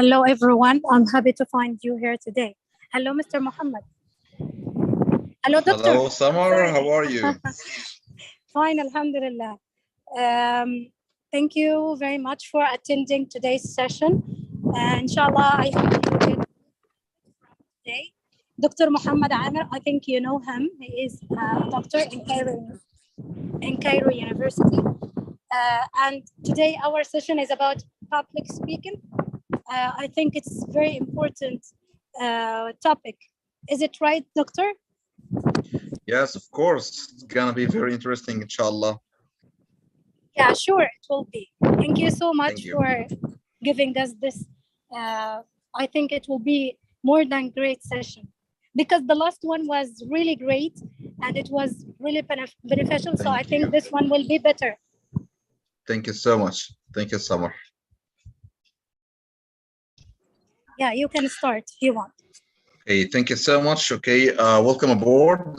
Hello, everyone. I'm happy to find you here today. Hello, Mr. Muhammad. Hello, Doctor. Hello, Summer. How are you? Fine, Alhamdulillah. Thank you very much for attending today's session. Inshallah, I hope you get today. Dr. Muhammad Amir, I think you know him. He is a doctor in Cairo University. And today our session is about public speaking. I think it's very important topic. Is it right, Doctor? Yes, of course. It's gonna be very interesting, inshallah. Yeah, sure, it will be. Thank you so much You. for giving us this. I think it will be more than great session because the last one was really great and it was really beneficial. So I think this one will be better. Thank you so much. Thank you, Summer. Yeah, you can start if you want. Okay, thank you so much. Okay, welcome aboard.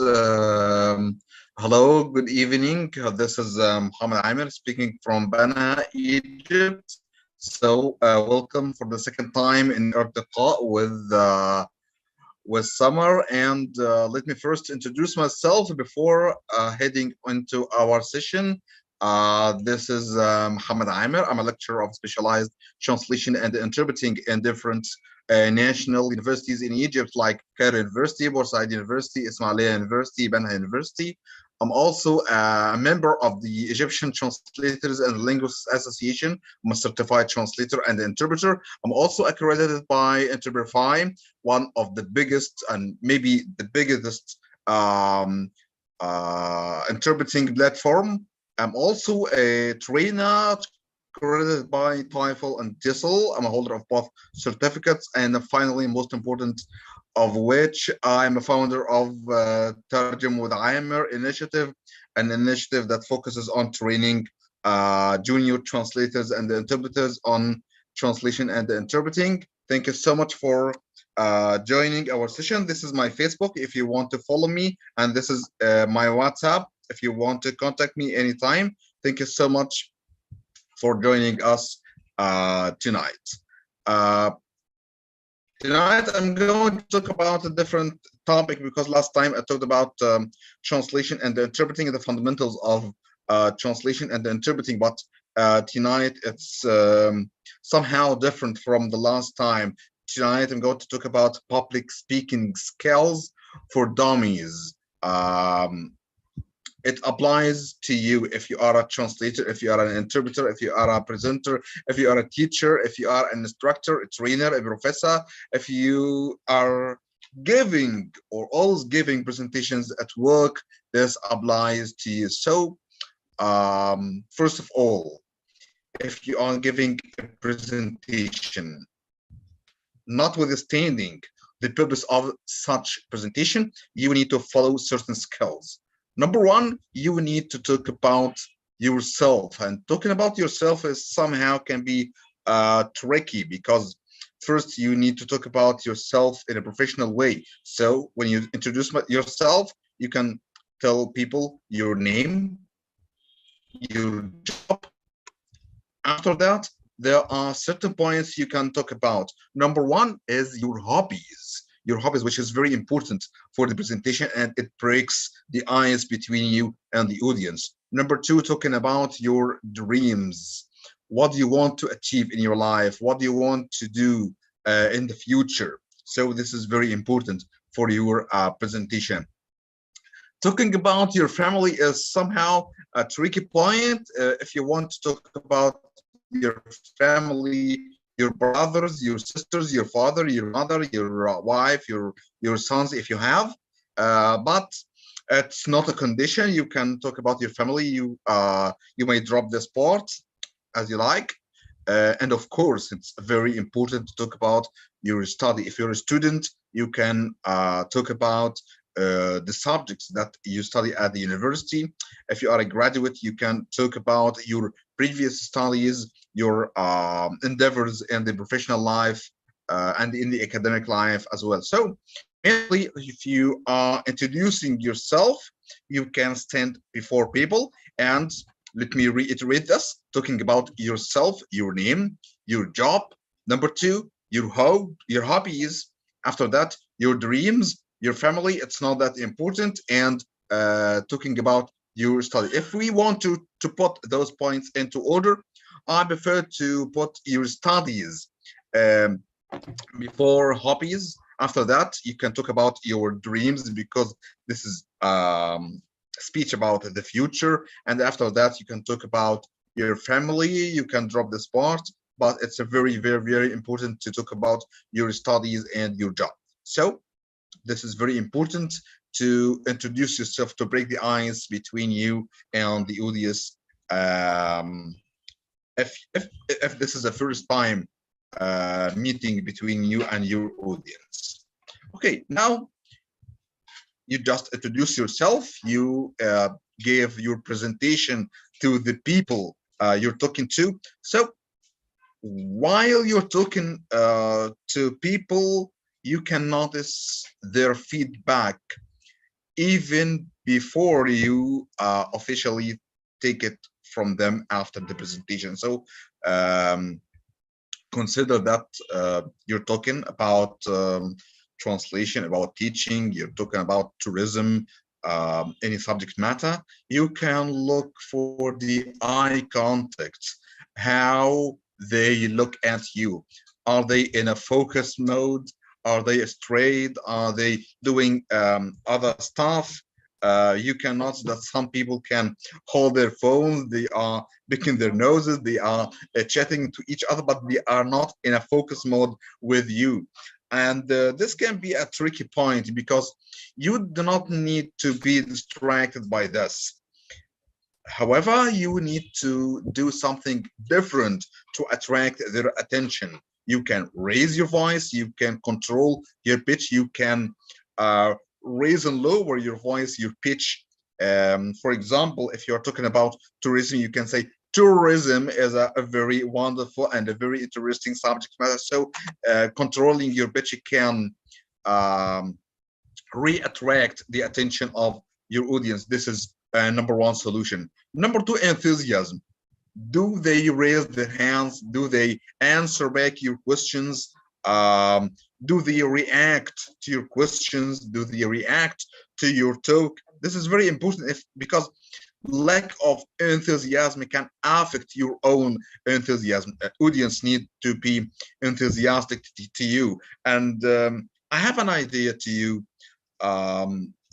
Hello, good evening. This is Mohammed Amir speaking from Bana, Egypt. So welcome for the second time in Ertiqaa with Summer. And let me first introduce myself before heading into our session. This is Mohammed Amir. I'm a lecturer of specialized translation and interpreting in different national universities in Egypt, like Cairo University, Borside University, Ismailia University, Banha University. I'm also a member of the Egyptian Translators and Linguists Association. I'm a certified translator and interpreter. I'm also accredited by Interprefy, one of the biggest and maybe the biggest interpreting platform. I'm also a trainer accredited by TOEFL and TESOL. I'm a holder of both certificates, and finally, most important of which, I'm a founder of Tarjum with Amir initiative, an initiative that focuses on training junior translators and interpreters on translation and interpreting. Thank you so much for joining our session. This is my Facebook if you want to follow me, and this is my WhatsApp if you want to contact me anytime. Thank you so much for joining us tonight. Tonight, I'm going to talk about a different topic because last time I talked about translation and interpreting the fundamentals of translation and interpreting, but tonight it's somehow different from the last time. Tonight, I'm going to talk about public speaking skills for dummies. It applies to you if you are a translator, if you are an interpreter, if you are a presenter, if you are a teacher, if you are an instructor, a trainer, a professor, if you are giving or always giving presentations at work, this applies to you. So, first of all, if you are giving a presentation, notwithstanding the purpose of such presentation, you need to follow certain skills. Number one, you need to talk about yourself, and talking about yourself is somehow can be tricky because first you need to talk about yourself in a professional way. So when you introduce yourself, you can tell people your name, your job. After that, there are certain points you can talk about. Number one is your hobbies, which is very important for the presentation, and it breaks the ice between you and the audience. Number two, talking about your dreams. What do you want to achieve in your life? What do you want to do in the future? So this is very important for your presentation. Talking about your family is somehow a tricky point. If you want to talk about your family, your brothers, your sisters, your father, your mother, your wife, your sons, if you have, but it's not a condition. You can talk about your family. You may drop this part as you like, and of course, it's very important to talk about your study. If you're a student, you can talk about the subjects that you study at the university. If you are a graduate, you can talk about your previous studies, your endeavors in the professional life and in the academic life as well. So mainly, if you are introducing yourself, you can stand before people, and let me reiterate this, talking about yourself, your name, your job. Number two, your hobbies. After that, your dreams, your family. It's not that important. And talking about your study. If we want to put those points into order, I prefer to put your studies um, before hobbies. After that, you can talk about your dreams because this is speech about the future. And after that, you can talk about your family. You can drop this part, but it's a very, very, very important to talk about your studies and your job. So this is very important to introduce yourself, to break the ice between you and the audience. Um, if this is the first time meeting between you and your audience. Okay, now you just introduce yourself. You gave your presentation to the people you're talking to. So while you're talking to people, you can notice their feedback even before you officially take it from them after the presentation. So consider that you're talking about translation, about teaching, you're talking about tourism, any subject matter. You can look for the eye contact, how they look at you. Are they in a focus mode? Are they straight? Are they doing other stuff? You can notice that some people can hold their phones, they are picking their noses, they are chatting to each other, but they are not in a focus mode with you. And this can be a tricky point because you do not need to be distracted by this. However, you need to do something different to attract their attention. You can raise your voice, you can control your pitch, you can raise and lower your voice, your pitch. For example, if you're talking about tourism, you can say tourism is a very wonderful and a very interesting subject matter. So controlling your pitch can re-attract the attention of your audience. This is number one solution. Number two, enthusiasm. Do they raise their hands? Do they answer back your questions? Do they react to your questions? Do they react to your talk? This is very important because lack of enthusiasm can affect your own enthusiasm. Audience need to be enthusiastic to you. And I have an idea to you.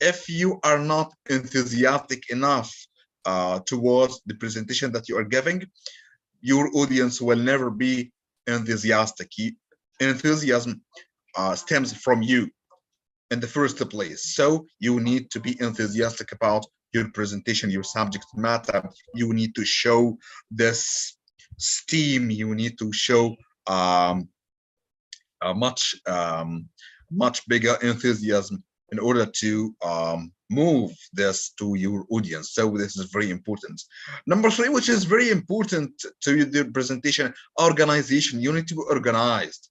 If you are not enthusiastic enough towards the presentation that you are giving, your audience will never be enthusiastic. Enthusiasm stems from you in the first place. So you need to be enthusiastic about your presentation, your subject matter. You need to show this steam. You need to show a much bigger enthusiasm in order to move this to your audience. So this is very important. Number three, which is very important to the presentation, organization. You need to be organized.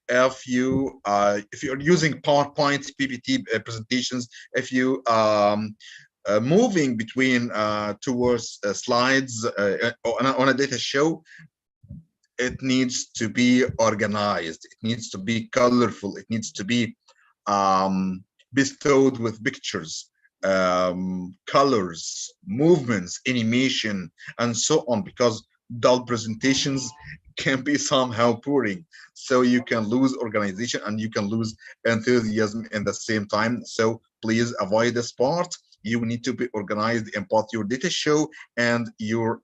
If you're using PowerPoint, PPT presentations, if you moving between towards slides on a data show, it needs to be organized. It needs to be colorful. It needs to be bestowed with pictures, colors, movements, animation, and so on, because dull presentations can be somehow boring. So you can lose organization and you can lose enthusiasm in the same time. So please avoid this part. You need to be organized in both your data show and your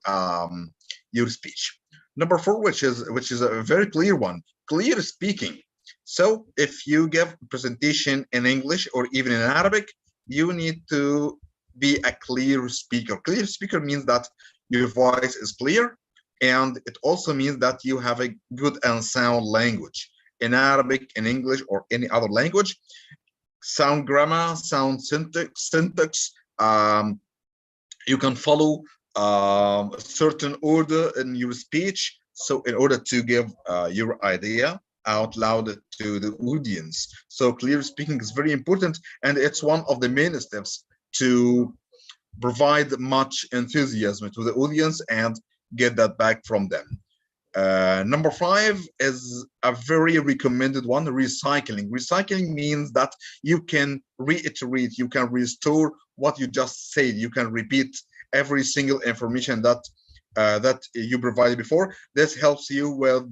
speech. Number four, which is a very clear one, clear speaking. So if you give a presentation in English or even in Arabic, you need to be a clear speaker. Clear speaker means that your voice is clear, and it also means that you have a good and sound language. In Arabic, in English, or any other language, sound grammar, sound syntax. You can follow a certain order in your speech. So in order to give your idea out loud to the audience. So clear speaking is very important, and it's one of the main steps to provide much enthusiasm to the audience and get that back from them. Number 5 is a very recommended one, recycling. Recycling means that you can reiterate, you can restore what you just said, you can repeat every single information that that you provided before. This helps you with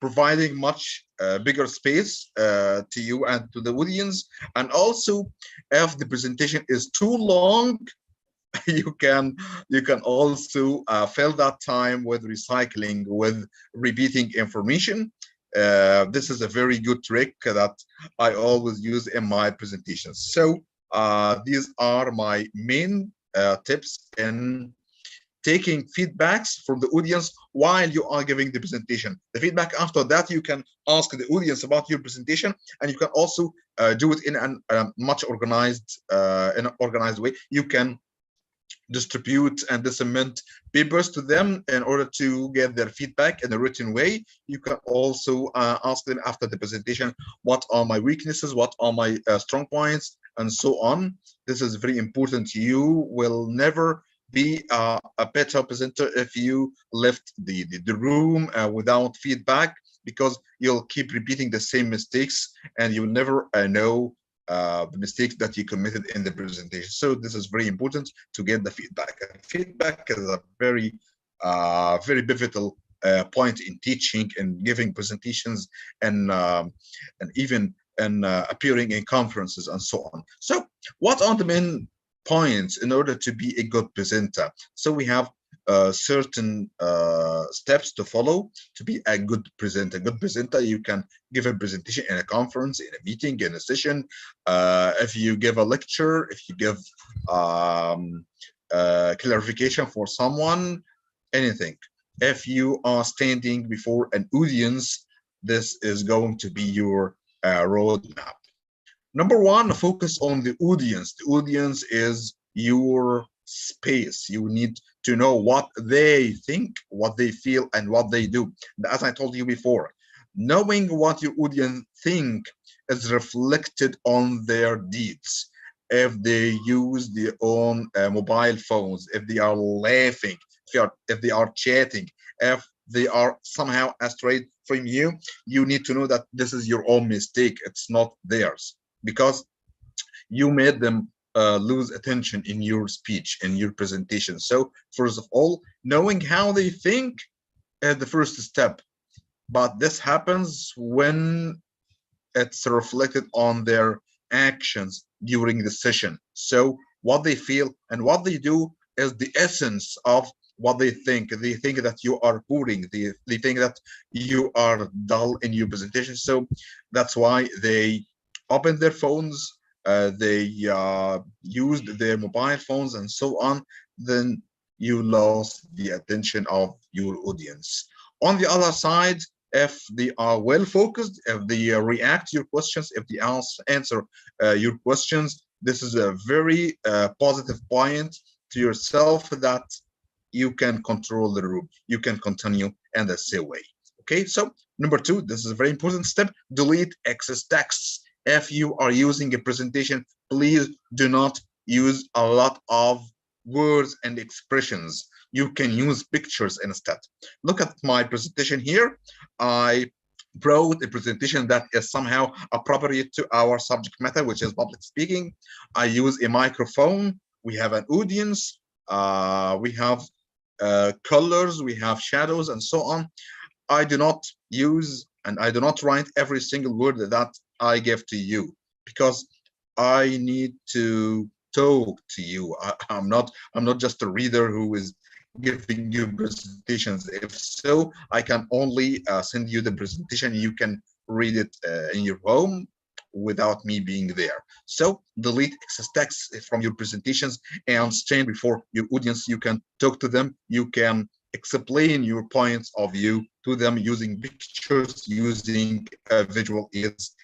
providing much bigger space to you and to the audience. And also, if the presentation is too long, you can also fill that time with recycling, with repeating information. This is a very good trick that I always use in my presentations. So these are my main tips in taking feedbacks from the audience while you are giving the presentation. The feedback after that, you can ask the audience about your presentation, and you can also do it in a much organized in an organized way. You can distribute and disseminate papers to them in order to get their feedback in a written way. You can also ask them after the presentation, what are my weaknesses, what are my strong points, and so on. This is very important. You will never be a better presenter if you left the room without feedback, because you'll keep repeating the same mistakes and you'll never know the mistakes that you committed in the presentation. So this is very important to get the feedback. And feedback is a very pivotal point in teaching and giving presentations, and even appearing in conferences and so on. So what are the main points in order to be a good presenter? So we have certain steps to follow to be a good presenter. Good presenter, you can give a presentation in a conference, in a meeting, in a session. If you give a lecture, if you give clarification for someone, anything. If you are standing before an audience, this is going to be your roadmap. Number 1, focus on the audience. The audience is your space. You need to know what they think, what they feel, and what they do. As I told you before, knowing what your audience think is reflected on their deeds. If they use their own mobile phones, if they are laughing, if they are chatting, if they are somehow astray from you, you need to know that this is your own mistake. It's not theirs, because you made them lose attention in your speech, in your presentation. So first of all, knowing how they think is the first step. But this happens when it's reflected on their actions during the session. So what they feel and what they do is the essence of what they think. They think that you are boring. They think that you are dull in your presentation. So that's why they open their phones, they used their mobile phones and so on. Then you lost the attention of your audience. On the other side, if they are well focused, if they react to your questions, if they answer your questions, this is a very positive point to yourself that you can control the room. You can continue in the same way. Okay, so number 2, this is a very important step: delete excess texts. If you are using a presentation, please do not use a lot of words and expressions. You can use pictures instead. Look at my presentation here. I brought a presentation that is somehow appropriate to our subject matter, which is public speaking. I use a microphone. We have an audience. We have colors. We have shadows and so on. I do not use and I do not write every single word that I give to you, because I need to talk to you. I'm not just a reader who is giving you presentations. If so, I can only send you the presentation. You can read it in your home without me being there. So delete excess text from your presentations and stand before your audience. You can talk to them. You can explain your points of view to them using pictures, using visual aids.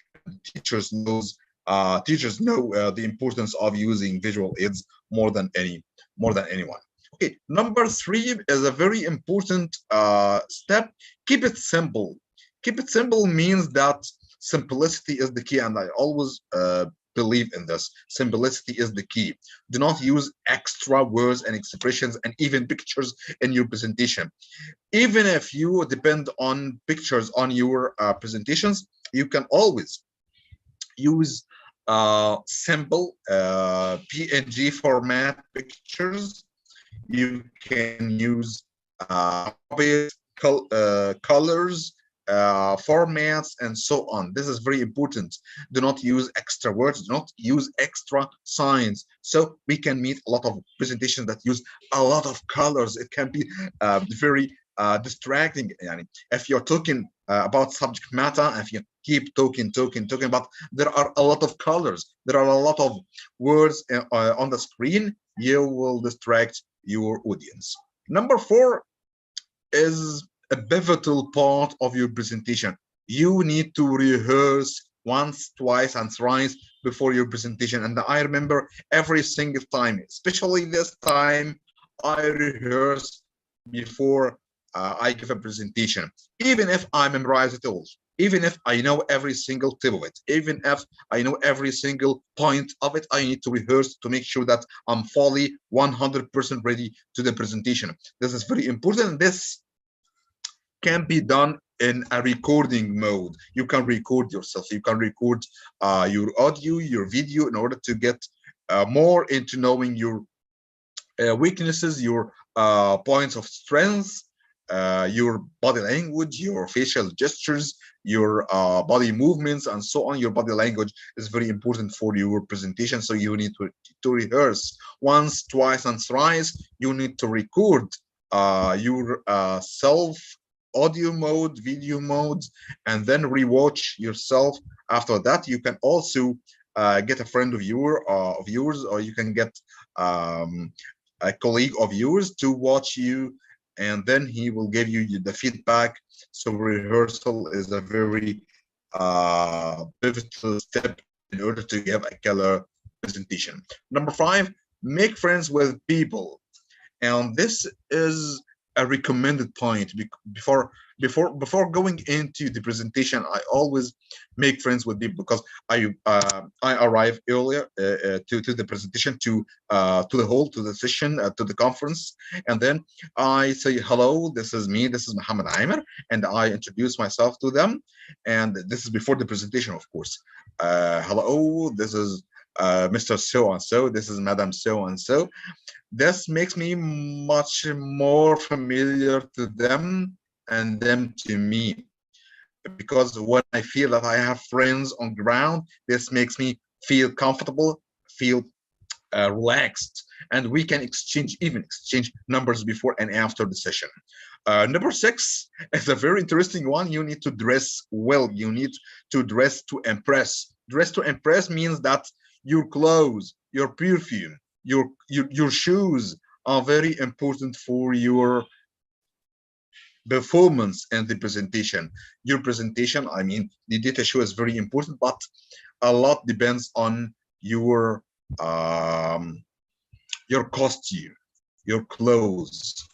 Teachers know the importance of using visual aids more than anyone. Okay, number 3 is a very important step. Keep it simple. Keep it simple means that simplicity is the key, and I always believe in this. Simplicity is the key. Do not use extra words and expressions and even pictures in your presentation. Even if you depend on pictures on your presentations, you can always use simple PNG format pictures. You can use appropriate colors, formats, and so on. This is very important. Do not use extra words, do not use extra signs. So we can meet a lot of presentations that use a lot of colors. It can be very distracting. If you're talking about subject matter, if you keep talking, but there are a lot of colors, there are a lot of words on the screen, you will distract your audience. Number 4 is a pivotal part of your presentation. You need to rehearse once, twice, and thrice before your presentation. And I remember every single time, especially this time, I rehearse before I give a presentation. Even if I memorize it all, even if I know every single tip of it, even if I know every single point of it, I need to rehearse to make sure that I'm fully 100% ready to the presentation. This is very important. This can be done in a recording mode. You can record yourself. You can record your audio, your video, in order to get more into knowing your weaknesses, your points of strength, your body language, your facial gestures, your body movements, and so on. Your body language is very important for your presentation. So you need to rehearse once, twice, and thrice. You need to record your self audio mode, video modes, and then rewatch yourself. After that, you can also get a friend of yours, or you can get a colleague of yours to watch you, and then he will give you the feedback. So rehearsal is a very pivotal step in order to give a killer presentation. Number 5, make friends with people. And this is a recommended point. Before going into the presentation, I always make friends with people, because I arrive earlier to the presentation, to the hall, to the session, to the conference, and then I say, hello, this is me, this is Mohammed Aimer, and I introduce myself to them. And this is before the presentation, of course. Hello, this is Mr. So and so, this is Madam so and so. This makes me much more familiar to them and them to me, because when I feel that I have friends on ground, this makes me feel comfortable, feel relaxed, and we can exchange numbers before and after the session. Number 6 is a very interesting one. You need to dress well. You need to dress to impress. Dress to impress means that your clothes, your perfume, your shoes are very important for your performance in the presentation. Your presentation, I mean, the data show is very important, but a lot depends on your costume, your clothes,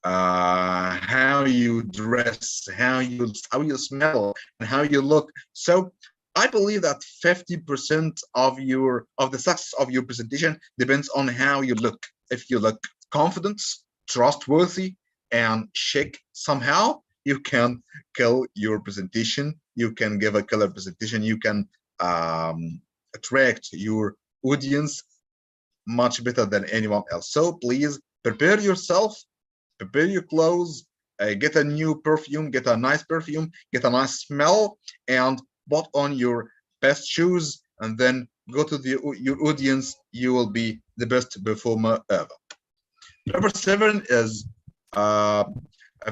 how you dress, how you smell, and how you look. So I believe that 50% of the success of your presentation depends on how you look. If you look confident, trustworthy, and chic somehow, you can kill your presentation. You can give a killer presentation. You can attract your audience much better than anyone else. So please prepare yourself, prepare your clothes, get a new perfume, get a nice perfume, get a nice smell, and put on your best shoes, and then go to your audience. You will be the best performer ever. Number 7 is a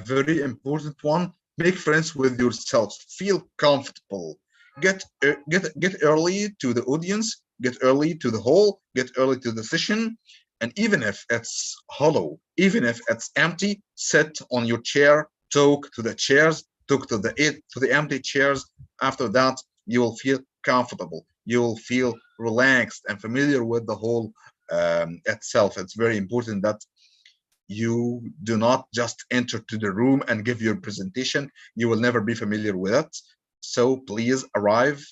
very important one. Make friends with yourself. Feel comfortable. Get early to the audience. Get early to the hall. Get early to the session. And even if it's hollow, even if it's empty, sit on your chair. Talk to the chairs. Talk to the empty chairs. After that, you will feel comfortable. You will feel relaxed and familiar with the hall itself. It's very important that you do not just enter to the room and give your presentation. You will never be familiar with it. So please arrive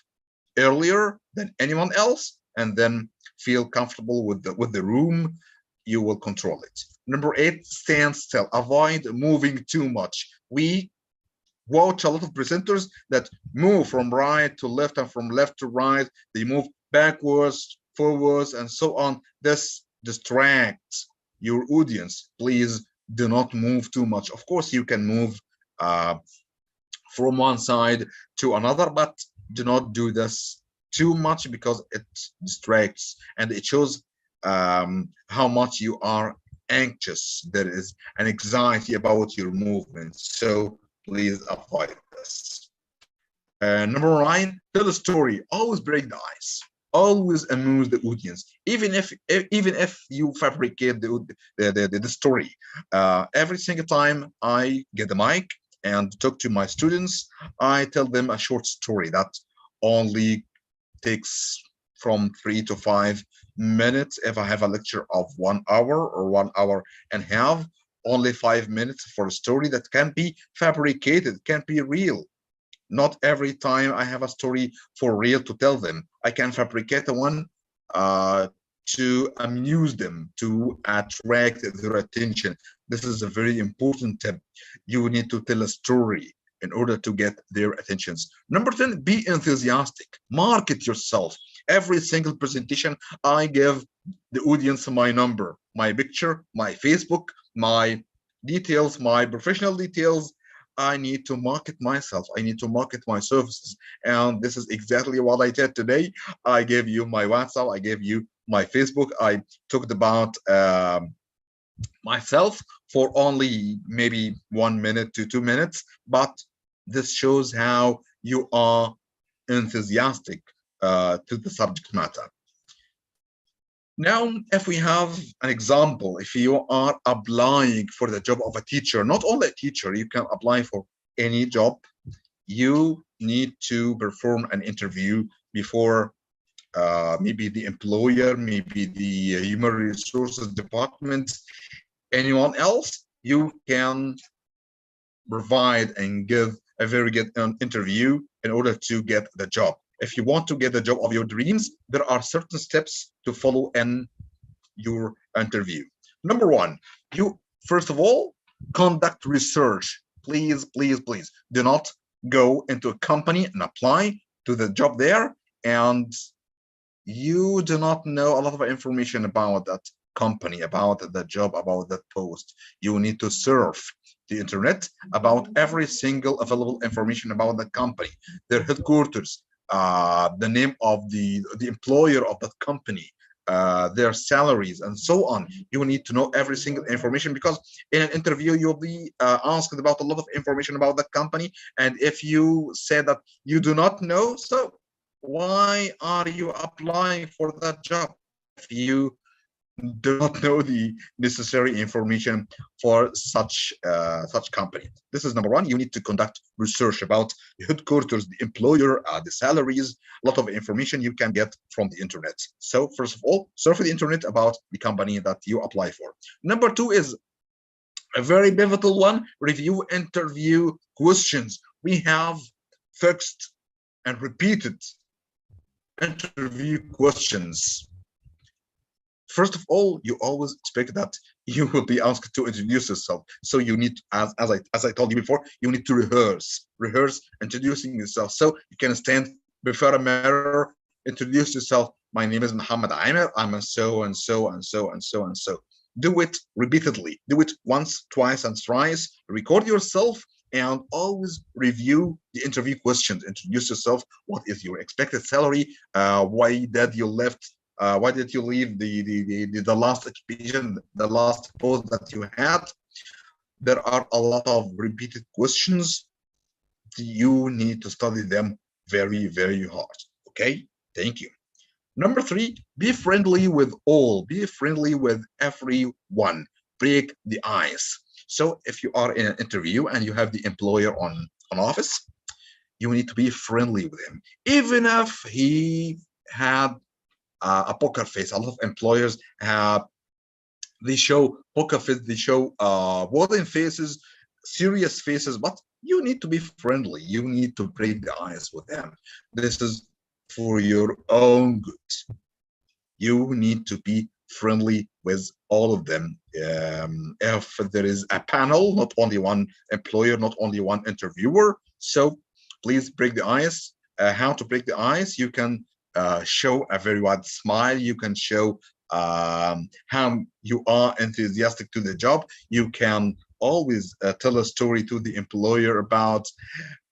earlier than anyone else, and then feel comfortable with the room. You will control it. Number 8, stand still. Avoid moving too much. We watch a lot of presenters that move from right to left and from left to right. They move backwards, forwards, and so on. This distracts your audience. Please do not move too much. Of course, you can move from one side to another, but do not do this too much because it distracts and it shows how much you are anxious. There is an anxiety about your movement, so please avoid this. Number 9, tell a story. Always break the ice. Always amuse the audience, even if you fabricate the story. Every single time I get the mic and talk to my students, I tell them a short story that only takes from 3 to 5 minutes. If I have a lecture of 1 hour or 1 hour and a half, only 5 minutes for a story that can be fabricated, can be real. Not every time I have a story for real to tell them. I can fabricate one to amuse them, to attract their attention. This is a very important tip. You need to tell a story in order to get their attentions. Number 10, be enthusiastic. Market yourself. Every single presentation, I give the audience my number, my picture, my Facebook, my details, my professional details. I need to market myself. I need to market my services. And this is exactly what I did today. I gave you my WhatsApp. I gave you my Facebook. I talked about myself for only maybe 1 minute to 2 minutes, but this shows how you are enthusiastic to the subject matter. Now, if we have an example, if you are applying for the job of a teacher, not only a teacher, you can apply for any job, you need to perform an interview before maybe the employer, maybe the human resources department, anyone else. You can provide and give a very good interview in order to get the job. If you want to get the job of your dreams, there are certain steps to follow in your interview. Number 1, you first of all conduct research. Please, please, please do not go into a company and apply to the job there and you do not know a lot of information about that company, about the job, about that post. You need to surf the internet about every single available information about the company, their headquarters, the name of the employer of that company, their salaries, and so on. You need to know every single information because in an interview you'll be asked about a lot of information about the company. And if you say that you do not know, so why are you applying for that job if you do not know the necessary information for such company? This is number 1. You need to conduct research about the headquarters, the employer, the salaries, a lot of information you can get from the internet. So first of all, surf the internet about the company that you apply for. Number 2 is a very pivotal one: review interview questions. We have fixed and repeated interview questions. First of all, you always expect that you will be asked to introduce yourself. So you need, as I told you before, you need to rehearse introducing yourself. So you can stand before a mirror, introduce yourself. My name is Muhammad Aimer. I'm a so and so and so and so and so. Do it repeatedly. Do it once, twice, and thrice. Record yourself and always review the interview questions. Introduce yourself. What is your expected salary? Why did you left? Why did you leave the last occupation, the last post that you had? There are a lot of repeated questions. You need to study them very, very hard. Okay, thank you. Number 3, be friendly with all. Be friendly with everyone. Break the ice. So if you are in an interview and you have the employer on office, you need to be friendly with him, even if he had a poker face. A lot of employers have, they show poker face, they show wooden faces, serious faces, but you need to be friendly. You need to break the ice with them. This is for your own good. You need to be friendly with all of them. If there is a panel, not only one employer, not only one interviewer, so please break the ice. How to break the ice? You can show a very wide smile. You can show how you are enthusiastic to the job. You can always tell a story to the employer about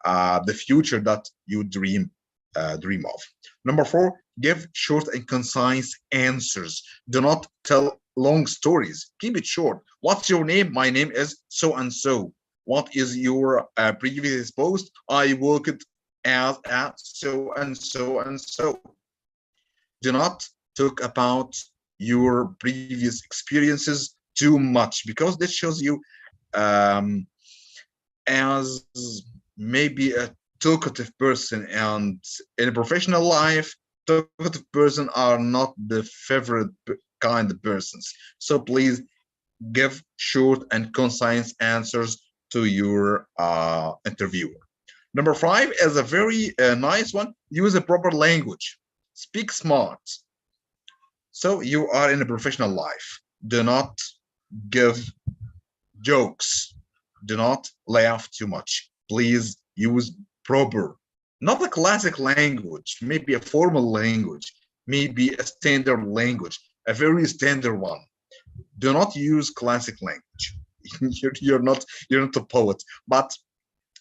the future that you dream of. Number four, give short and concise answers. Do not tell long stories. Keep it short. What's your name? My name is so and so. What is your previous post? I worked as at so and so and so. Do not talk about your previous experiences too much, because this shows you um, as maybe a talkative person, and in a professional life talkative person are not the favorite kind of persons. So please give short and concise answers to your interviewer. Number five is a very nice one. Use a proper language. Speak smart. So you are in a professional life. Do not give jokes. Do not laugh too much. Please use proper, not a classic language, maybe a formal language, maybe a standard language, a very standard one. Do not use classic language. You're not a poet, but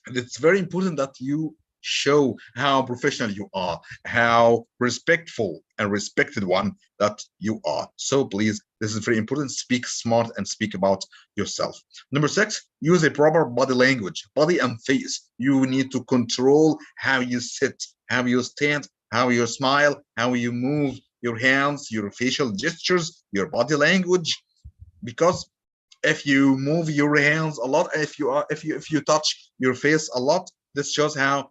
it's very important that you show how professional you are, how respectful and respected one that you are. So please, this is very important. Speak smart and speak about yourself. Number six, use a proper body language, body and face. You need to control how you sit, how you stand, how you smile, how you move your hands, your facial gestures, your body language, because if you move your hands a lot, if you touch your face a lot, this shows how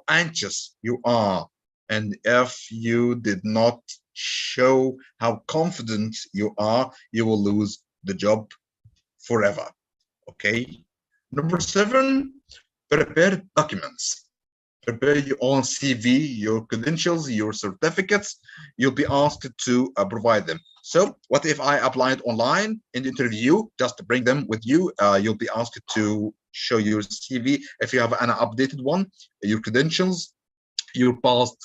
anxious you are. And if you did not show how confident you are, you will lose the job forever. Okay. Number seven, prepare documents. Prepare your own CV, your credentials, your certificates. You'll be asked to provide them. So what if I applied online in the interview? Just bring them with you. You'll be asked to show your CV if you have an updated one, your credentials, your past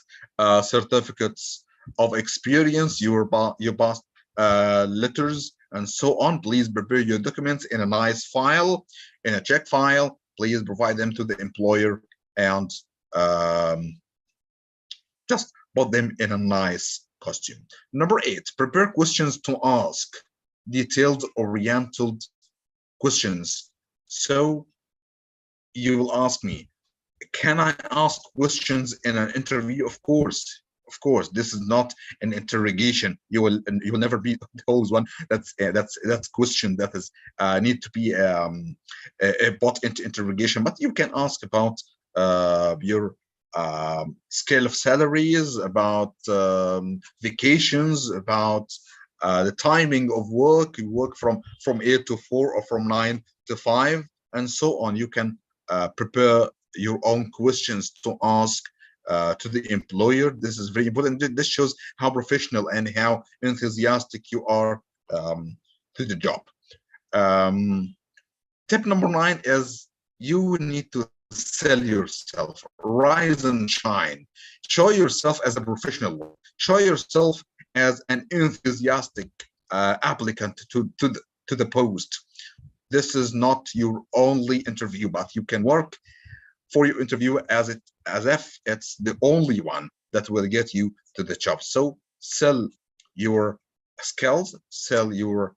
certificates of experience, your past letters, and so on. Please prepare your documents in a nice file, in a check file. Please provide them to the employer, and um, just put them in a nice costume. Number eight, prepare questions to ask, detailed, oriented questions. So you will ask me, can I ask questions in an interview? Of course. Of course, this is not an interrogation. You will never be those one. That's question that is need to be put into interrogation. But you can ask about your scale of salaries, about vacations, about the timing of work. You work from 8 to 4 or from 9 to 5, and so on. You can prepare your own questions to ask to the employer. This is very important. This shows how professional and how enthusiastic you are to the job. Um, Tip number 9 is you need to sell yourself, rise and shine. Show yourself as a professional. Show yourself as an enthusiastic applicant to the post. This is not your only interview, but you can work for your interview as if it's the only one that will get you to the job. So sell your skills, sell your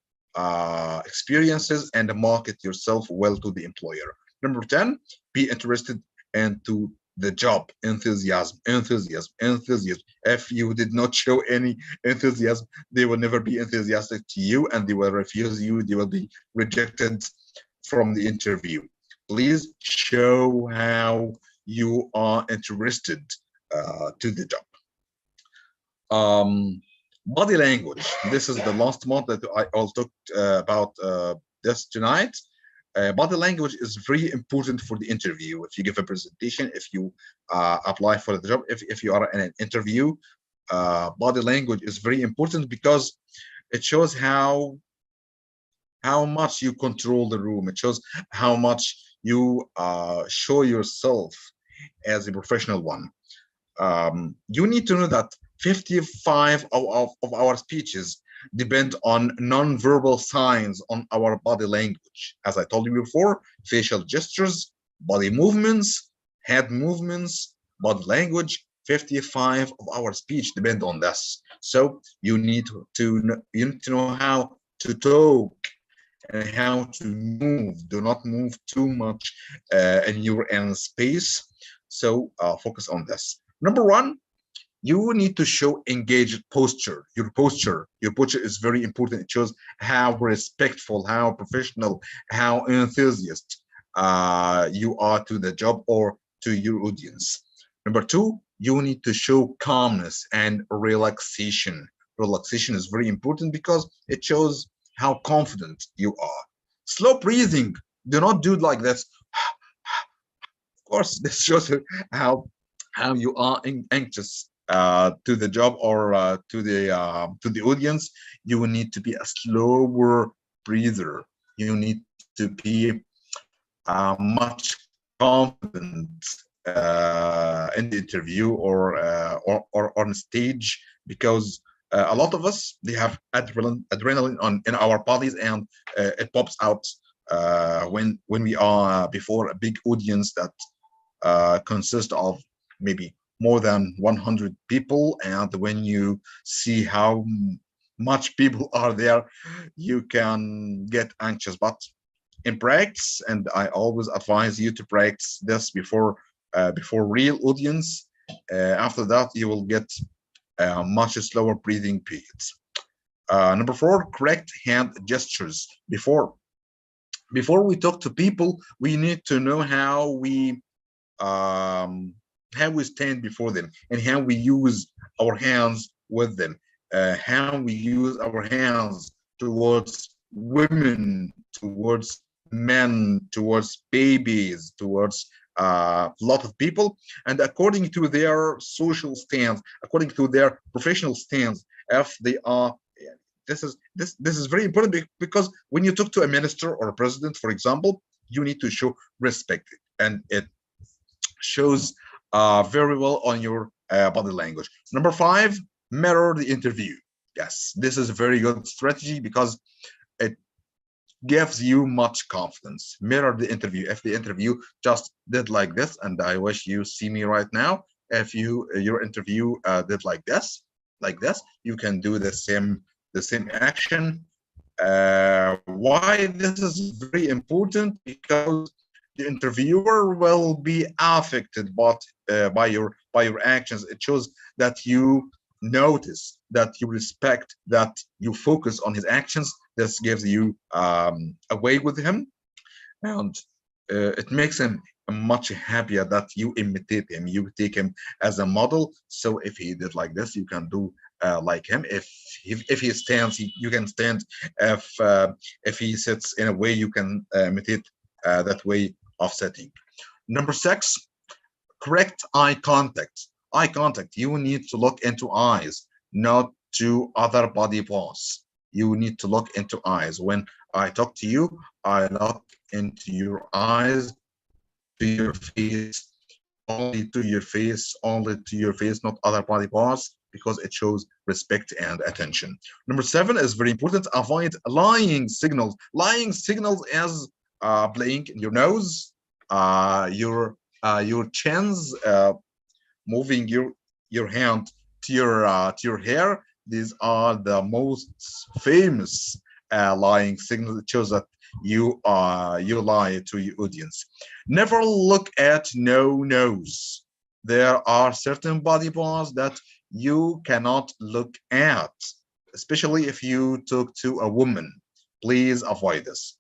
experiences, and market yourself well to the employer. Number 10, be interested into the job. Enthusiasm, enthusiasm, enthusiasm. If you did not show any enthusiasm, they will never be enthusiastic to you, and they will refuse you. They will be rejected from the interview. Please show how you are interested to the job. Body language. This is the last one that I'll talk about this tonight. Body language is very important for the interview. If you give a presentation, if you apply for the job, if you are in an interview, body language is very important because it shows how much you control the room. It shows how much you show yourself as a professional one. You need to know that 55 of our speeches depend on non-verbal signs on our body language. As I told you before, facial gestures, body movements, head movements, body language, 55 of our speech depend on this. So you need to know how to talk and how to move. Do not move too much in your own space. So focus on this. Number one, you need to show engaged posture. Your posture is very important. It shows how respectful, how professional, how enthusiastic you are to the job or to your audience. Number two, you need to show calmness and relaxation. Relaxation is very important because it shows how confident you are. Slow breathing. Do not do it like this. Of course, this shows how you are anxious to the job or to the audience. You need to be a slower breather. You need to be much confident in the interview or on stage, because a lot of us, they have adrenaline in our bodies, and it pops out when we are before a big audience that consists of maybe more than 100 people. And when you see how much people are there, you can get anxious. But in practice, and I always advise you to practice this before real audience, after that you will get much slower breathing periods. Number four, correct hand gestures. Before we talk to people, we need to know um, how we stand before them and how we use our hands with them, how we use our hands towards women, towards men, towards babies, towards a lot of people, and according to their social stance, according to their professional stance, if they are. This is very important because when you talk to a minister or a president, for example, you need to show respect, and it shows very well on your body language. Number five, mirror the interview. Yes, this is a very good strategy because it gives you much confidence. Mirror the interview. If the interview just did like this, and I wish you see me right now, if your interview did like this, you can do the same action. Why this is very important? Because the interviewer will be affected by your actions. It shows that you notice, that you respect, that you focus on his actions. This gives you a way with him, and it makes him much happier that you imitate him, you take him as a model. So if he did like this, you can do like him. If he stands, you can stand. If he sits in a way, you can imitate that way of sitting. Number six, correct eye contact. Eye contact, you need to look into eyes, not to other body parts. You need to look into eyes. When I talk to you, I look into your eyes, to your face, only to your face, not other body parts, because it shows respect and attention. Number seven is very important. Avoid lying signals. Lying signals is playing in your nose, your chins, moving your hand to your hair. These are the most famous lying signals. It shows that you lie to your audience. Never look at nose. There are certain body parts that you cannot look at, especially if you talk to a woman. Please avoid this.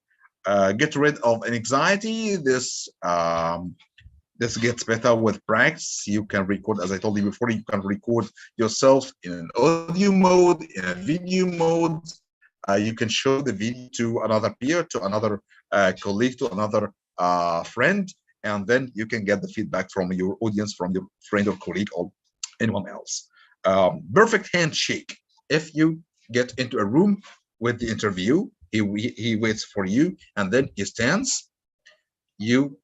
Get rid of anxiety. This gets better with practice. You can record, as I told you before, you can record yourself in an audio mode, in a video mode. You can show the video to another peer, to another colleague, to another friend, and then you can get the feedback from your audience, from your friend or colleague or anyone else. Perfect handshake. If you get into a room with the interview, he waits for you, and then he stands. You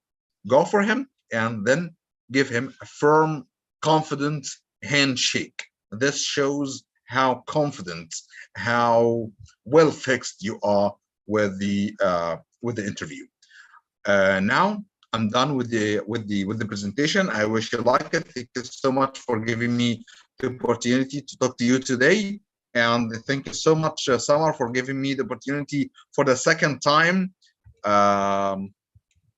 go for him, and then give him a firm, confident handshake. This shows how confident, how well fixed you are with the interview. Now I'm done with the presentation. I wish you like it. Thank you so much for giving me the opportunity to talk to you today. And thank you so much, Samar, for giving me the opportunity for the second time. Um,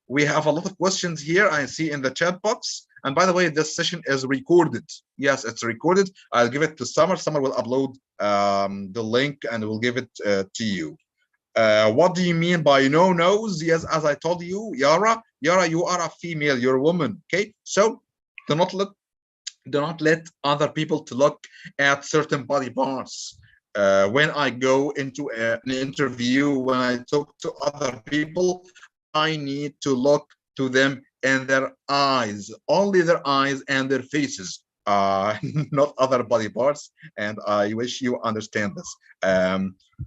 we have a lot of questions here I see in the chat box. And by the way, this session is recorded. Yes, it's recorded. I'll give it to Summer. Summer will upload the link and will give it to you. What do you mean by no nose? Yes, as I told you, Yara, you are a female, you're a woman. Okay, so do not let other people to look at certain body parts. When I go into an interview, when I talk to other people, I need to look to them in their eyes, only their eyes and their faces, not other body parts. And I wish you understand this.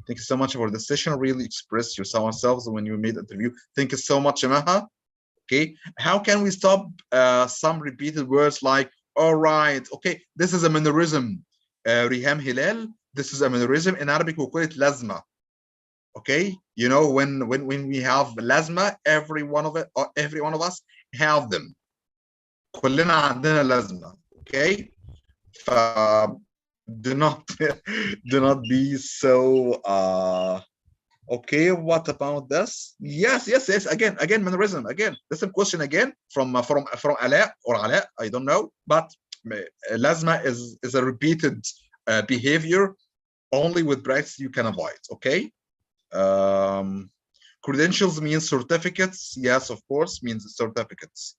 Thank you so much for the session. Really express yourselves when you made the interview. Thank you so much, Maha. Okay, how can we stop some repeated words like all right? Okay, this is a mannerism. Riham Hilal, this is a mannerism. In Arabic we call it lazma. Okay, you know, when we have lazma, every one of us have them. كلنا عندنا لازمة. Okay, do not do not be so okay, what about this? Yes, again mannerism, again the same question again from Ala or Ala, I don't know, but lazma is a repeated behavior. Only with practice you can avoid. Okay, credentials means certificates. Yes, of course, means certificates.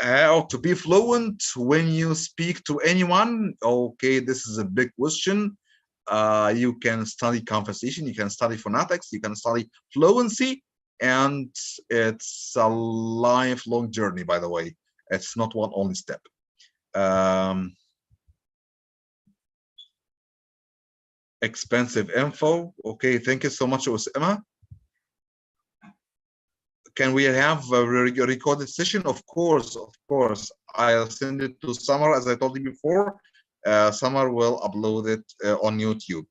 How to be fluent when you speak to anyone? Okay, this is a big question. You can study conversation, you can study phonetics, you can study fluency, and it's a lifelong journey, by the way. It's not one only step. Expensive info. Okay, thank you so much, Osama. Can we have a recorded session? Of course. I'll send it to Summer, as I told you before. Summer will upload it on YouTube.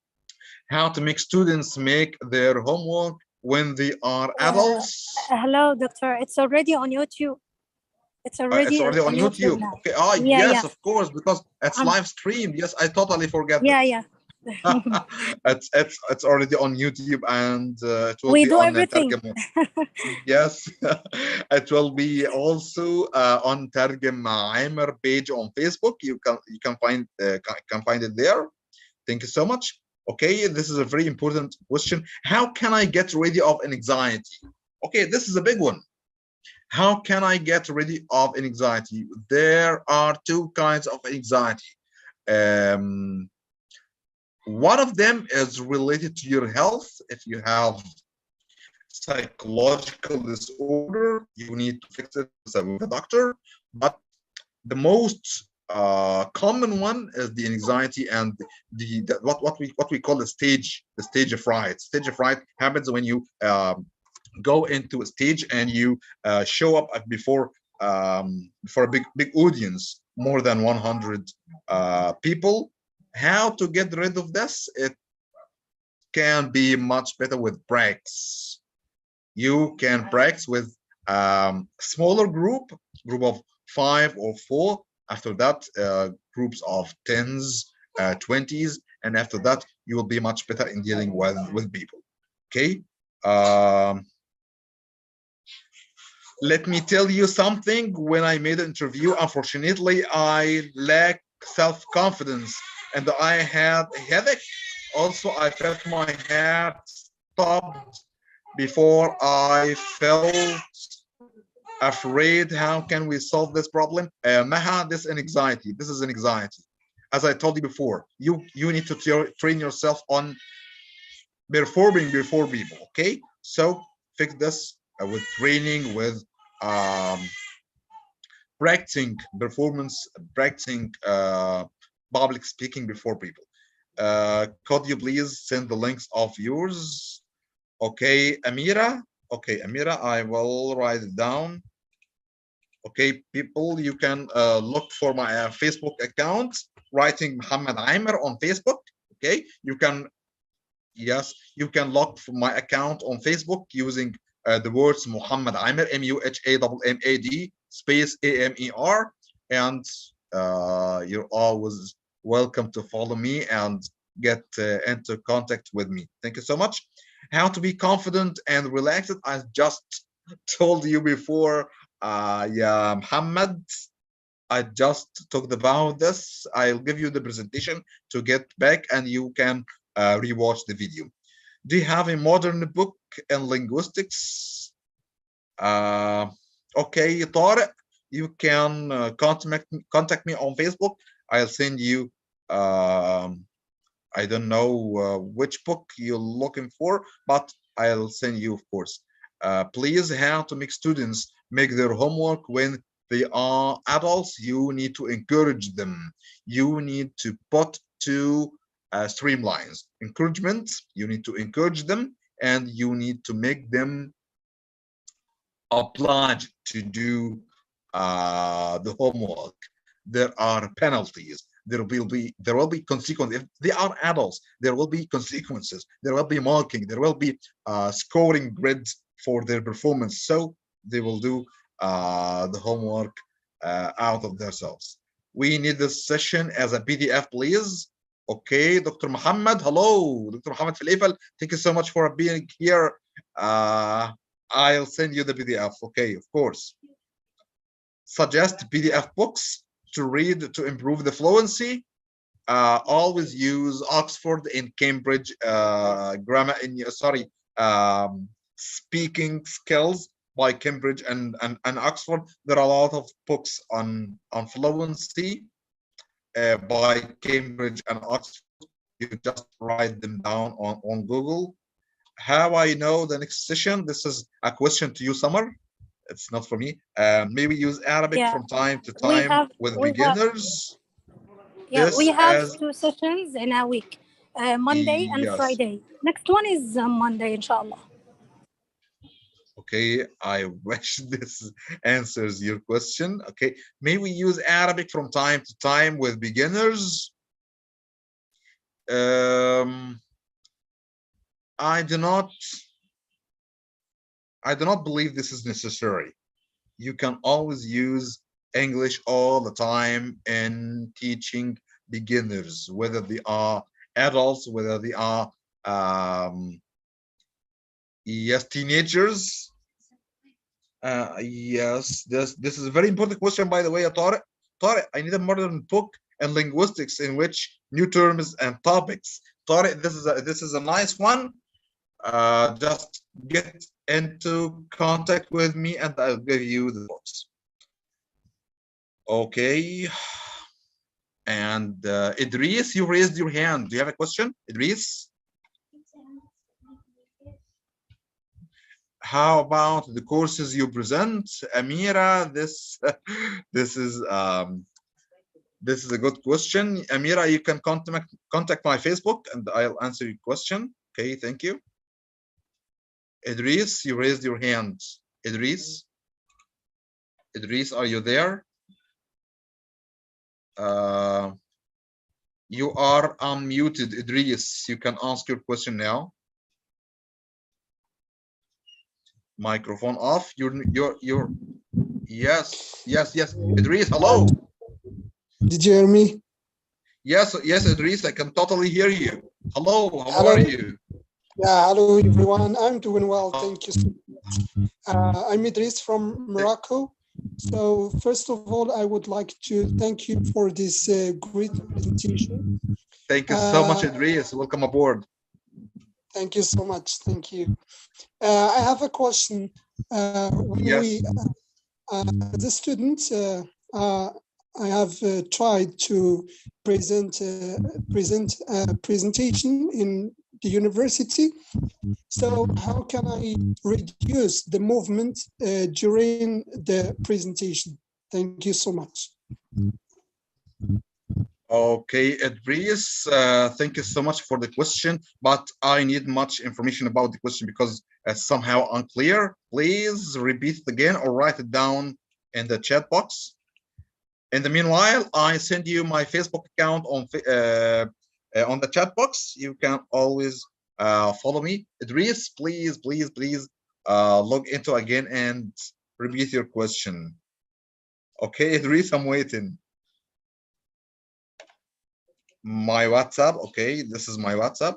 How to make students make their homework when they are adults? Hello, doctor. It's already on YouTube. It's already on YouTube. now. Okay. Oh, yeah, yes, of course, because it's live streamed. Yes, I totally forget. Yeah. It's already on YouTube, and it will we be do on everything. Yes, it will be also on Targum Aimer page on Facebook. You can find it there. Thank you so much. Okay, this is a very important question. How can I get rid of anxiety? Okay, this is a big one. How can I get rid of anxiety? There are two kinds of anxiety. One of them is related to your health. If you have psychological disorder, you need to fix it with a doctor. But the most common one is the anxiety and what we call the stage of fright. Stage of fright happens when you go into a stage and you show up before for a big audience, more than 100 people. How to get rid of this? It can be much better with practice. You can practice with smaller group of 5 or 4. After that, groups of 10s, 20s, and after that, you will be much better in dealing with people. Okay. Let me tell you something. When I made an interview, unfortunately, I lacked self-confidence, and I had a headache. Also, I felt my heart stopped before I felt afraid. How can we solve this problem? Maha, this is an anxiety. As I told you before, you need to train yourself on performing before people. Okay, so fix this with training, with practicing performance, practicing public speaking before people. Could you please send the links of yours? Okay, Amira. Okay, Amira, I will write it down. Okay, people, you can look for my Facebook account, writing Muhammad Aimer on Facebook. Okay, you can, yes, you can look for my account on Facebook using the words Muhammad Aimer, Muhammad space Amer, and you're always welcome to follow me and get into contact with me. Thank you so much. How to be confident and relaxed, I just told you before. Yeah, Muhammad, I just talked about this. I'll give you the presentation to get back and you can rewatch the video. Do you have a modern book in linguistics? Okay, Tariq, you can contact me on Facebook. I'll send you, I don't know which book you're looking for, but I'll send you, of course. Please, how to make students make their homework when they are adults. You need to encourage them. You need to put two streamlines. Encouragement, you need to encourage them, and you need to make them obliged to do the homework. There are penalties. There will be consequences. If they are adults, there will be consequences. There will be marking. There will be scoring grids for their performance. So they will do the homework out of themselves. We need this session as a PDF, please. Okay, Dr. Muhammad. Hello, Dr. Muhammad Falifal. Thank you so much for being here. I'll send you the PDF. Okay, of course. Suggest PDF books to read to improve the fluency. Always use Oxford and Cambridge grammar in speaking skills by Cambridge and Oxford. There are a lot of books on fluency by Cambridge and Oxford. You just write them down on Google. How I know the next session? This is a question to you, Summer. It's not for me. Maybe use Arabic from time to time with beginners. We have 2 sessions in a week, Monday and Yes. Friday. Next one is Monday, inshallah. Okay, I wish this answers your question. Okay, may we use Arabic from time to time with beginners? I do not believe this is necessary. You can always use English all the time in teaching beginners, whether they are adults, whether they are yes, teenagers. Yes, this is a very important question, by the way, Tariq. Tariq, I need a modern book and linguistics in which new terms and topics. Tariq, this is a nice one. Just get into contact with me and I'll give you the books. Okay. And Idris, you raised your hand. Do you have a question, Idris? How about the courses you present, Amira? This is a good question. Amira, you can contact my Facebook and I'll answer your question. Okay, thank you. Idris, you raised your hand. Idris, are you there? You are unmuted, Idris. You can ask your question now. Microphone off. You're yes. Idris, hello. Did you hear me? Yes, Idris, I can totally hear you. Hello, how are you? Yeah, hello everyone. I'm doing well, thank you so much. I'm Idris from Morocco. So first of all, I would like to thank you for this great presentation. Thank you so much, Idris. Welcome aboard. Thank you so much. Thank you. I have a question. Yes. As a student, I have tried to present a presentation in the university. So how can I reduce the movement during the presentation? Thank you so much. Okay, Idris, thank you so much for the question, but I need much information about the question because it's somehow unclear. Please repeat it again or write it down in the chat box. In the meanwhile, I send you my Facebook account on the chat box. You can always follow me. Idris, please log into again and repeat your question. Okay, Idris, I'm waiting. My WhatsApp. Okay, this is my WhatsApp.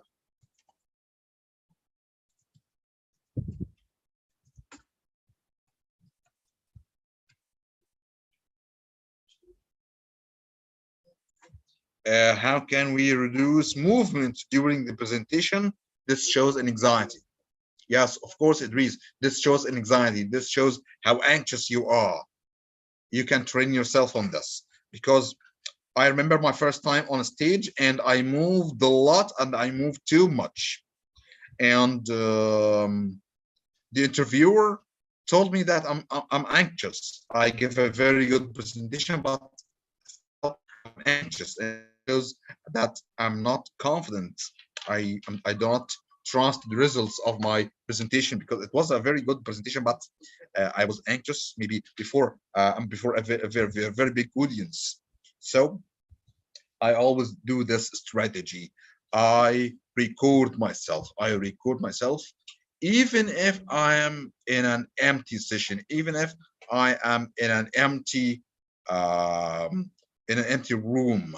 How can we reduce movement during the presentation? This shows an anxiety. Yes, of course, Idris. This shows an anxiety. This shows how anxious you are. You can train yourself on this because I remember my first time on a stage and I moved a lot and I moved too much. And the interviewer told me that I'm anxious. I give a very good presentation, but I'm anxious, and it shows that I'm not confident. I do not trust the results of my presentation because it was a very good presentation, but I was anxious maybe before a very big audience. So I always do this strategy. I record myself. Even if I am in an empty session, even if I am in an empty room.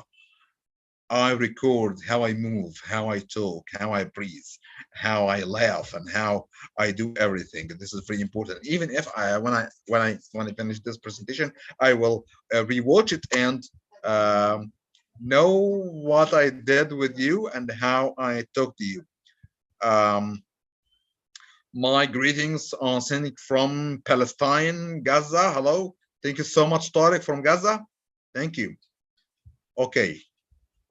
I record how I move, how I talk, how I breathe, how I laugh, and how I do everything. This is very important. Even if when I finish this presentation, I will rewatch it and know what I did with you and how I talk to you. My greetings are sending from Palestine, Gaza. Hello. Thank you so much, Tariq from Gaza. Thank you. Okay.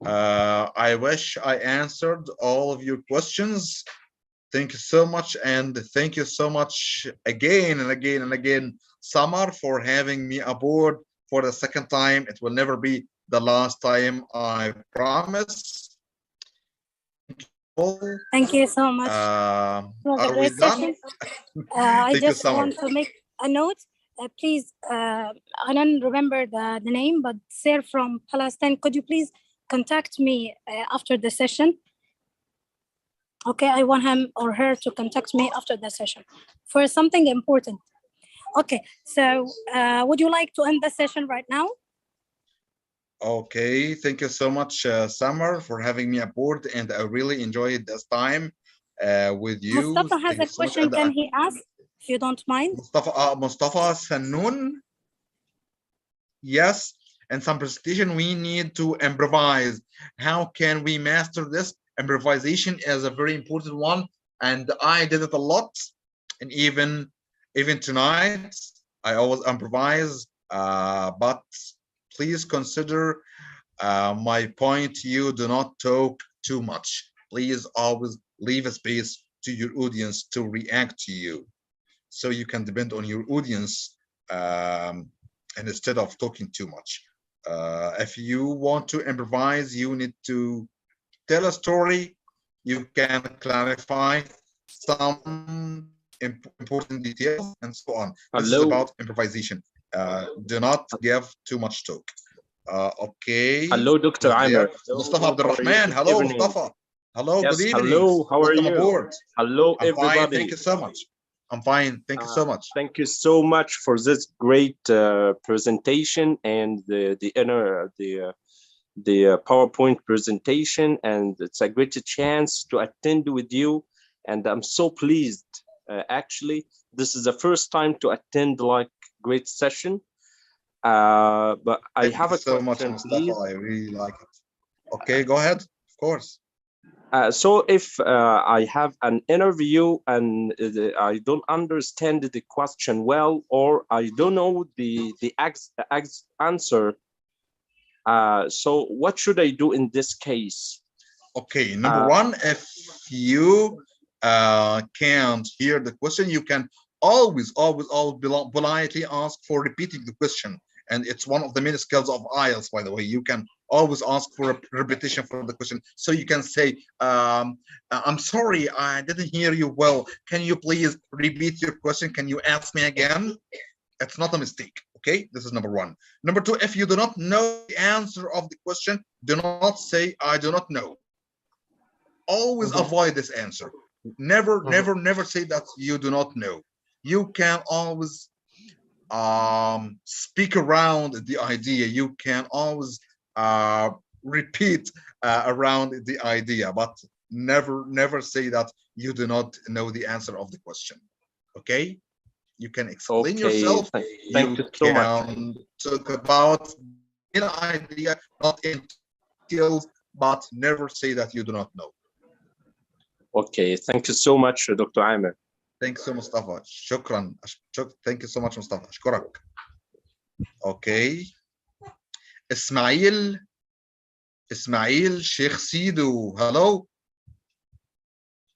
I wish I answered all of your questions. Thank you so much. And thank you so much again and again and again, Samar, for having me aboard for the second time. It will never be the last time, I promise. Thank you so much. Are we done? I just want to make a note. Please, I don't remember the name, but Sir from Palestine, could you please contact me after the session? Okay, I want him or her to contact me after the session for something important. Okay, so would you like to end the session right now? Okay, thank you so much, Samar, for having me aboard, and I really enjoyed this time with you. Mustafa has a question. Can he ask, if you don't mind? Mustafa Sanoon. Yes, and some presentation we need to improvise. How can we master this? Improvisation is a very important one, and I did it a lot. And even tonight, I always improvise. But please consider my point. You do not talk too much. Please always leave a space to your audience to react to you, so you can depend on your audience and instead of talking too much. If you want to improvise, you need to tell a story. You can clarify some important details and so on. This is about improvisation. Do not give too much talk. Okay. Hello, Dr. Amir. Mustafa Abdurrahman. Hello, Mustafa. Hello, yes, good evening. Hello, how Welcome are you? Aboard. Hello, I'm everybody. fine. Thank you so much. I'm fine. Thank you so much. Thank you so much for this great presentation and the PowerPoint presentation, and it's a great chance to attend with you. And I'm so pleased. Actually, this is the first time to attend like great session. But I have a so question, much, Mustafa. please. I really like it. Okay, go ahead. Of course. So if I have an interview and I don't understand the question well, or I don't know the answer, so what should I do in this case? Okay, number one, if you can't hear the question, you can always politely ask for repeating the question. And it's one of the main skills of IELTS, by the way. You can always ask for a repetition for the question. So you can say, I'm sorry, I didn't hear you well. Can you please repeat your question? Can you ask me again? It's not a mistake. Okay, this is number one. Number two, if you do not know the answer of the question, do not say, I do not know. Always avoid this answer. Never say that you do not know. You can always speak around the idea. You can always repeat around the idea, but never say that you do not know the answer of the question. Okay, you can explain yourself. Thank you so much. Talk about an idea, not in details, but never say that you do not know. Okay, thank you so much, Dr. Amir. Thank you so much, Mustafa. Shukran. Thank you so much, Mustafa. أشكرك. Okay. Ismail Sheikh Sidu. Hello.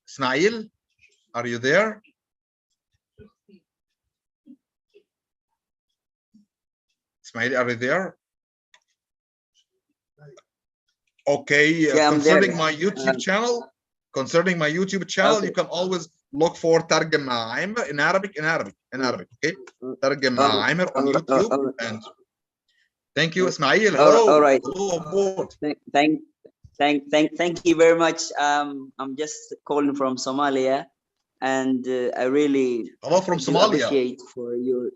Ismail, are you there? Ismail, are you there? Okay. Yeah, concerning my YouTube channel, you can always look for ترجم مع عامر in Arabic. Okay. ترجم مع عامر on YouTube. And thank you, Ismail. Hello. All right. Hello aboard. Thank you very much. I'm just calling from Somalia, and I really Hello from Somalia. appreciate for your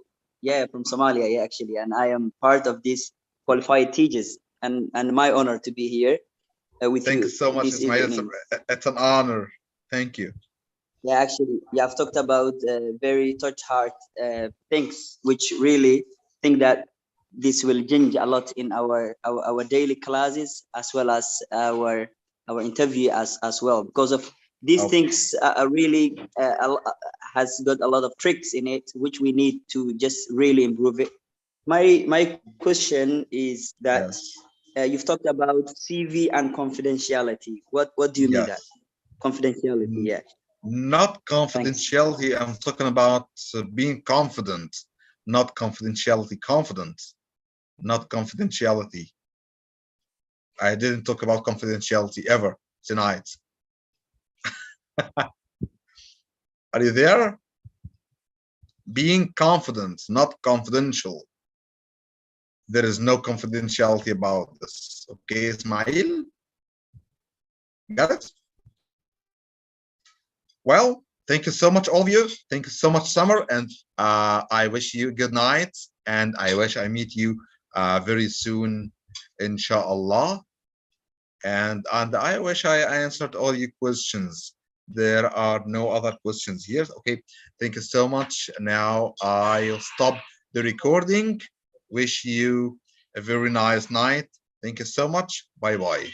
from Somalia, actually, and I am part of this qualified teachers, and my honor to be here with you. Thank you so much, Ismail. It's an honor. Thank you. Yeah, actually, you have talked about very touch heart things, which really think that this will change a lot in our daily classes, as well as our interview as well, because of these things are really has got a lot of tricks in it, which we need to just really improve it. My question is that you've talked about CV and confidentiality. What do you mean that confidentiality? Yeah. Not confidentiality. Thanks. I'm talking about being confident, not confidentiality. Confident, not confidentiality. I didn't talk about confidentiality ever tonight. Are you there? Being confident, not confidential. There is no confidentiality about this. Okay, Ismail? Got it? Well, thank you so much, all of you. Thank you so much, Summer. And I wish you good night. And I wish I meet you very soon, inshallah. And I wish I answered all your questions. There are no other questions here. Okay, thank you so much. Now I'll stop the recording. Wish you a very nice night. Thank you so much. Bye-bye.